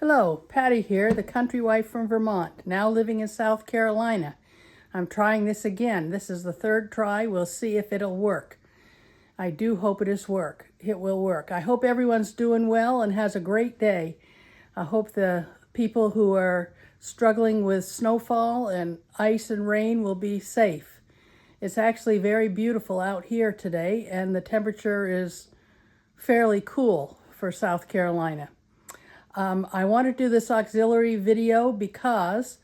Hello, Patty here, the country wife from Vermont, now living in South Carolina. I'm trying this again. This is the third try. We'll see if it'll work. I do hope it will work. I hope everyone's doing well and has a great day. I hope the people who are struggling with snowfall and ice and rain will be safe. It's actually very beautiful out here today, and the temperature is fairly cool for South Carolina. I want to do this auxiliary video because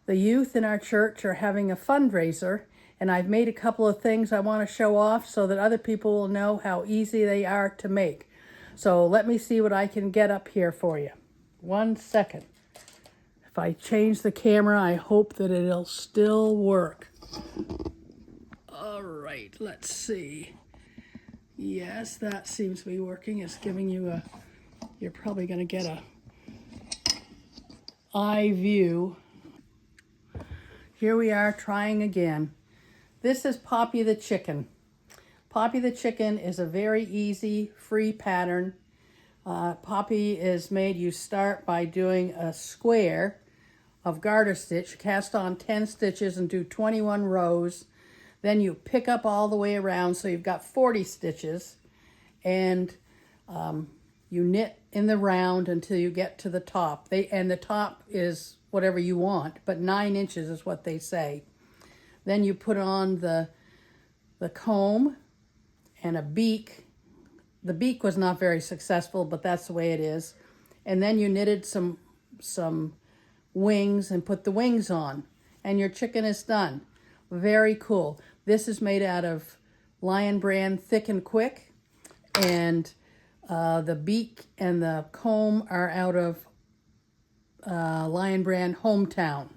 the youth in our church are having a fundraiser, and I've made a couple of things I want to show off so that other people will know how easy they are to make. So let me see what I can get up here for you. 1 second. If I change the camera, I hope that it'll still work. All right, let's see. Yes, that seems to be working. It's giving you you're probably going to get a eye view. Here we are trying again. This is Poppy the chicken. Poppy the chicken is a very easy, free pattern. Poppy is made, you start by doing a square of garter stitch, cast on 10 stitches and do 21 rows. Then you pick up all the way around, so you've got 40 stitches, and you knit in the round until you get to the top. And the top is whatever you want, but 9 inches is what they say. Then you put on the comb and a beak. The beak was not very successful, but that's the way it is. And then you knitted some wings and put the wings on, and your chicken is done. Very cool. This is made out of Lion Brand Thick and Quick, and the beak and the comb are out of Lion Brand Hometown.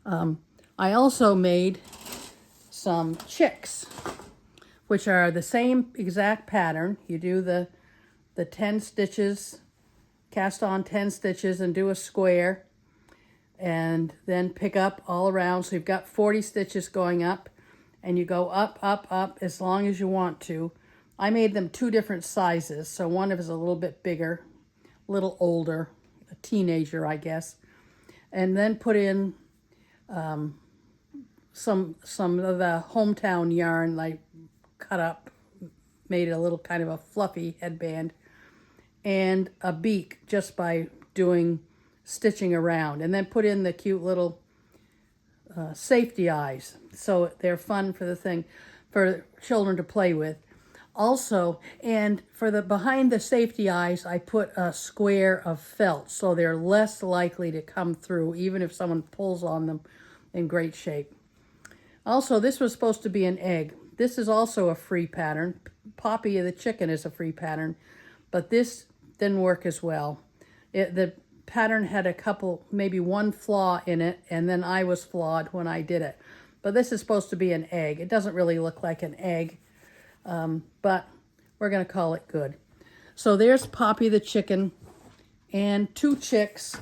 I also made some chicks, which are the same exact pattern. You do the 10 stitches, cast on 10 stitches and do a square, and then pick up all around. So you've got 40 stitches going up, and you go up, up, up as long as you want to. I made them 2 different sizes, so one is a little bit bigger, a little older, a teenager, I guess. And then put in some of the Hometown yarn I cut up, made a little kind of a fluffy headband, and a beak just by doing stitching around, and then put in the cute little safety eyes, so they're fun for the thing for children to play with. Also, and for the behind the safety eyes, I put a square of felt, so they're less likely to come through, even if someone pulls on them in great shape. Also, this was supposed to be an egg. This is also a free pattern. Poppy the chicken is a free pattern, but this didn't work as well. The pattern had a couple, maybe one flaw in it, and then I was flawed when I did it. But this is supposed to be an egg. It doesn't really look like an egg, but we're going to call it good. So there's Poppy the chicken and 2 chicks.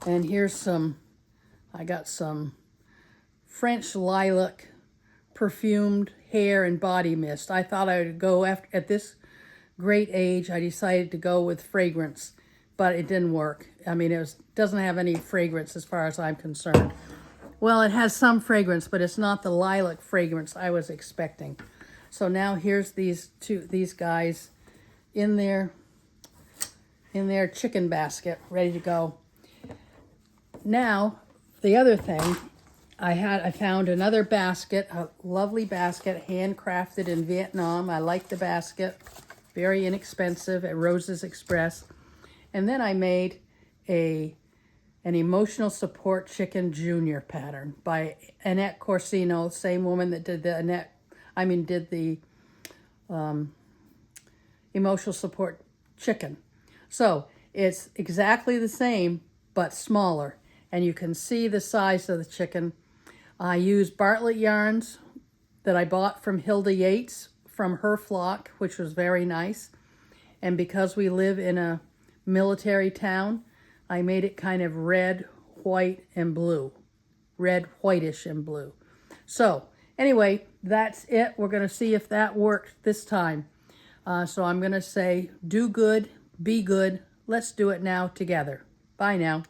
And here's I got some French lilac perfumed hair and body mist. I thought I would go at this great age, I decided to go with fragrance, but it didn't work. I mean, it doesn't have any fragrance as far as I'm concerned. Well, it has some fragrance, but it's not the lilac fragrance I was expecting. So now here's these guys in their chicken basket, ready to go. Now, the other thing, I found another basket, a lovely basket, handcrafted in Vietnam. I like the basket, very inexpensive at Rose's Express. And then I made an emotional support chicken junior pattern by Annette Corsino, same woman that did the emotional support chicken. So it's exactly the same, but smaller. And you can see the size of the chicken. I used Bartlett yarns that I bought from Hilda Yates from her flock, which was very nice. And because we live in a military town, I made it kind of red, white, and blue. Red, whitish, and blue. So anyway, that's it. We're going to see if that worked this time. So I'm going to say, do good, be good, Let's do it now together. Bye now.